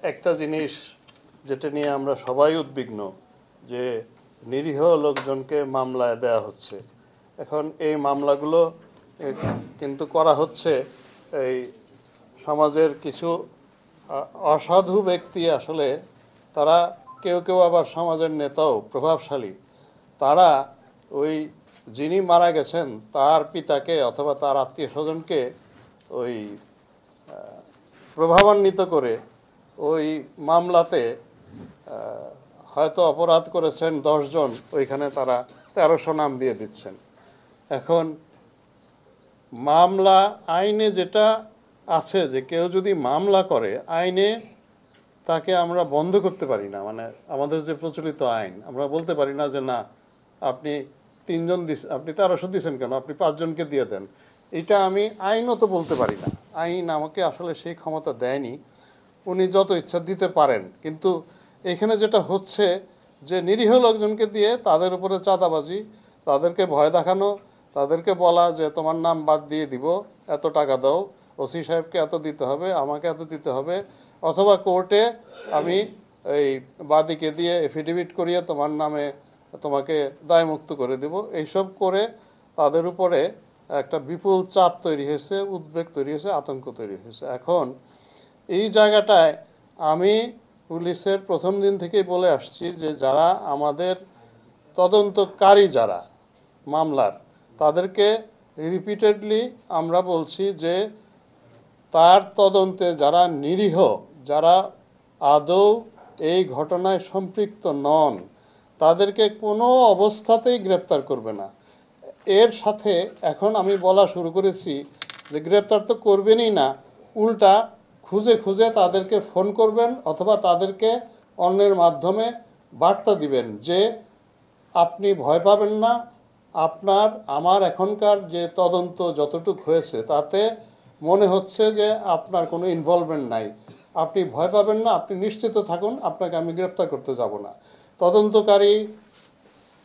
একটা জিনিস যেটা নিয়ে আমরা সবাই উদ্বিগ্ন যে নিরীহ লোকজনকে মামলায় দেয়া হচ্ছে। এখন এই মামলাগুলো কিন্তু করা হচ্ছে এই সমাজের কিছু অসাধু ব্যক্তি, আসলে তারা কেউ কেউ আবার সমাজের নেতাও প্রভাবশালী, তারা ওই যিনি মারা গেছেন তার পিতাকে অথবা তার আত্মীয় স্বজনকে ওই প্রভাবান্বিত করে ওই মামলাতে হয়তো অপরাধ করেছেন 10 জন, ওইখানে তারা 1300 নাম দিয়ে দিচ্ছেন। এখন মামলা আইনে যেটা আছে যে কেউ যদি মামলা করে আইনে তাকে আমরা বন্ধ করতে পারি না, মানে আমাদের যে প্রচলিত আইন আমরা বলতে পারি না যে না আপনি 3 জন আপনি 1300 দিচ্ছেন কেন, আপনি 5 জনকে দিয়ে দেন। এটা আমি আইনও তো বলতে পারি না, আইন আমাকে আসলে সেই ক্ষমতা দেয়নি। উনি যত ইচ্ছা দিতে পারেন, কিন্তু এখানে যেটা হচ্ছে যে নিরীহ লোকজনকে দিয়ে তাদের উপরে চাঁদাবাজি, তাদেরকে ভয় দেখানো, তাদেরকে বলা যে তোমার নাম বাদ দিয়ে দিব, এত টাকা দাও, ওসি সাহেবকে এত দিতে হবে, আমাকে এত দিতে হবে, অথবা কোর্টে আমি এই বাদীকে দিয়ে এফিডেভিট করিয়ে তোমার নামে তোমাকে দায়মুক্ত করে দেব। এইসব করে তাদের উপরে একটা বিপুল চাপ তৈরি হয়েছে, উদ্বেগ তৈরি হয়েছে, আতঙ্ক তৈরি হয়েছে। এখন এই জায়গাটায় আমি পুলিশের প্রথম দিন থেকেই বলে আসছি যে যারা আমাদের তদন্তকারী, যারা মামলার, তাদেরকে রিপিটেডলি আমরা বলছি যে তার তদন্তে যারা নিরীহ, যারা আদৌ এই ঘটনায় সম্পৃক্ত নন, তাদেরকে কোনো অবস্থাতেই গ্রেপ্তার করবে না। এর সাথে এখন আমি বলা শুরু করেছি যে গ্রেপ্তার তো করবেনই না, উল্টা খুঁজে খুঁজে তাদেরকে ফোন করবেন অথবা তাদেরকে অন্যের মাধ্যমে বার্তা দিবেন যে আপনি ভয় পাবেন না, আমার এখনকার যে তদন্ত যতটুকু হয়েছে তাতে মনে হচ্ছে যে আপনার কোনো ইনভলভমেন্ট নাই, আপনি ভয় পাবেন না, আপনি নিশ্চিত থাকুন, আপনাকে আমি গ্রেফতার করতে যাব না। তদন্তকারী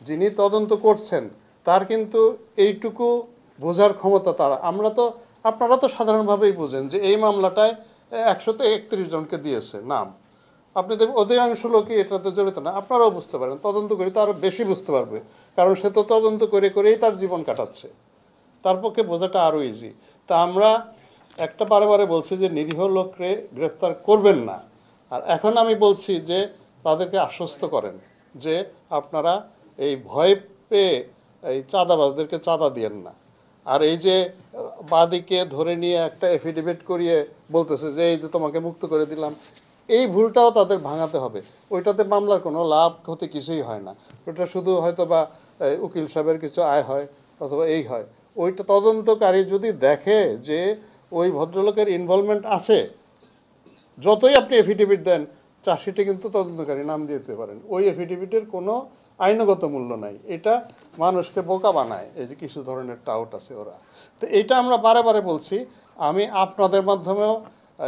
যিনি তদন্ত করছেন তার কিন্তু এইটুকু বোঝার ক্ষমতা আপনারা তো সাধারণভাবেই বোঝেন যে এই মামলাটায় 131 জনকে দিয়েছে নাম, আপনি দেখবেন অধিকাংশ লোকই এটাতে জড়িত না, আপনারাও বুঝতে পারেন, তদন্ত করি তো আরও বেশি বুঝতে পারবে, কারণ সে তো তদন্ত করে করেই তার জীবন কাটাচ্ছে, তার পক্ষে বোঝাটা আরও ইজি। তা আমরা একটা বারে বলছি যে নিরীহ লোককে গ্রেফতার করবেন না, আর এখন আমি বলছি যে তাদেরকে আশ্বস্ত করেন যে আপনারা এই ভয় পেয়ে এই চাঁদাবাজদেরকে চাঁদা দিয়েন না। আর এই যে বাদীকে ধরে নিয়ে একটা এফিডেভিট করিয়ে বলতেছে যে এই যে তোমাকে মুক্ত করে দিলাম, এই ভুলটাও তাদের ভাঙাতে হবে। ওইটাতে মামলার কোনো লাভ ক্ষতি কিছুই হয় না, ওটা শুধু হয়তো বা উকিল সাহেবের কিছু আয় হয় অথবা এই হয়। ওইটা তদন্তকারী যদি দেখে যে ওই ভদ্রলোকের ইনভলভমেন্ট আছে, যতই আপনি এফিডেভিট দেন, চার্জশিটে কিন্তু তদন্তকারী নাম দিতে পারেন, ওই এফিডেভিটের কোনো আইনগত মূল্য নাই, এটা মানুষকে বোকা বানায়, এই যে কিছু ধরনের টাউট আছে ওরা। তো এইটা আমরা বারে বলছি। আমি আপনাদের মাধ্যমেও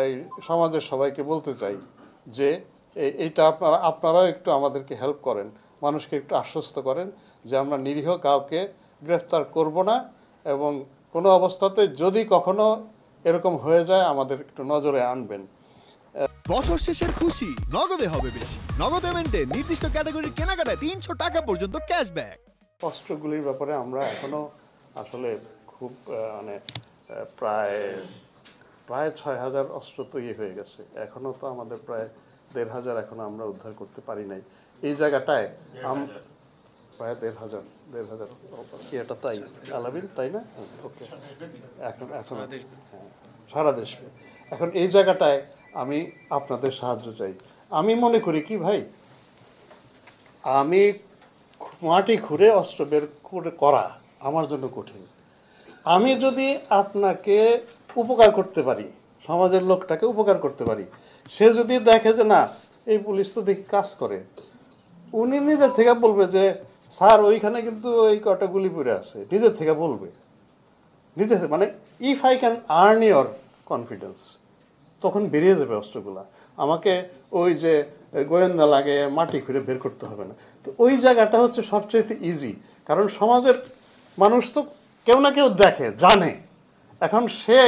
এই সমাজের সবাইকে বলতে চাই যে এইটা আপনারাও একটু আমাদেরকে হেল্প করেন, মানুষকে একটু আশ্বস্ত করেন যে আমরা নিরীহ কাউকে গ্রেফতার করব না, এবং কোনো অবস্থাতে যদি কখনো এরকম হয়ে যায় আমাদের একটু নজরে আনবেন। বছর শেষের খুশি নগদে হবে বেশি। নগদ পেমেন্টে নির্দিষ্ট ক্যাটাগরির কেনাকাটায় 300 টাকা পর্যন্ত ক্যাশব্যাক। অস্ত্রগুলির ব্যাপারে আমরা এখনো আসলে খুব প্রায় 6000 অস্ত্র তৈরি হয়ে গেছে, এখনো তো আমাদের প্রায় 1500 এখনো আমরা উদ্ধার করতে পারি নাই। এই জায়গাটায় প্রায় 1500 এটা তাই আলামিন, তাই না? ওকে, এখন হ্যাঁ, সারা দেশে। এখন এই জায়গাটায় আমি আপনাদের সাহায্য চাই। আমি মনে করি কি ভাই, আমি মাটি খুঁড়ে অস্ত্র বের করা আমার জন্য কঠিন। আমি যদি আপনাকে উপকার করতে পারি, সমাজের লোকটাকে উপকার করতে পারি, সে যদি দেখে যে না এই পুলিশ তো দেখি কাজ করে, উনি নিজের থেকে বলবে যে স্যার ওইখানে কিন্তু ওই কটা গুলি পড়ে আছে, নিজের থেকে বলবে, মানে if I can earn your confidence, তখন বেরিয়ে যাবে অস্ত্রগুলা। আমাকে ওই যে গোয়েন্দা লাগে মাটি খুঁড়ে বের করতে হবে না। তো ওই জায়গাটা হচ্ছে সবচেয়ে ইজি, কারণ সমাজের মানুষ তো কেউ না কেউ দেখে, জানে। এখন সে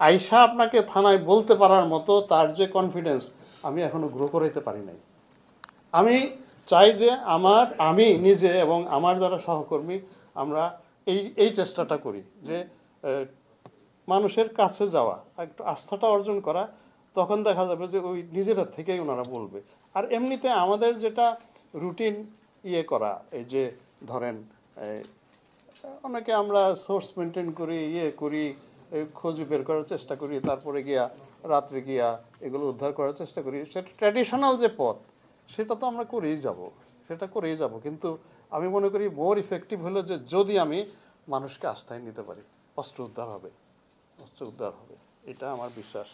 আইসা আপনাকে থানায় বলতে পারার মতো তার যে কনফিডেন্স, আমি এখনো গ্রো করাইতে পারি নাই। আমি চাই যে আমি নিজে এবং আমার যারা সহকর্মী আমরা এই চেষ্টাটা করি যে মানুষের কাছে যাওয়া, একটু আস্থাটা অর্জন করা, তখন দেখা যাবে যে ওই নিজেরা থেকেই ওনারা বলবে। আর এমনিতে আমাদের যেটা রুটিন করা, এই যে ধরেন অনেকে আমরা সোর্স মেনটেন করি, করি, খোঁজ বের করার চেষ্টা করি, তারপরে গিয়া রাত্রে গিয়া এগুলো উদ্ধার করার চেষ্টা করি, সেটা ট্র্যাডিশনাল যে পথ সেটা তো আমরা করেই যাব। কিন্তু আমি মনে করি মোর ইফেক্টিভ হলো যে যদি আমি মানুষকে আস্থায় নিতে পারি, অস্ত্র উদ্ধার হবে, এটা আমার বিশ্বাস।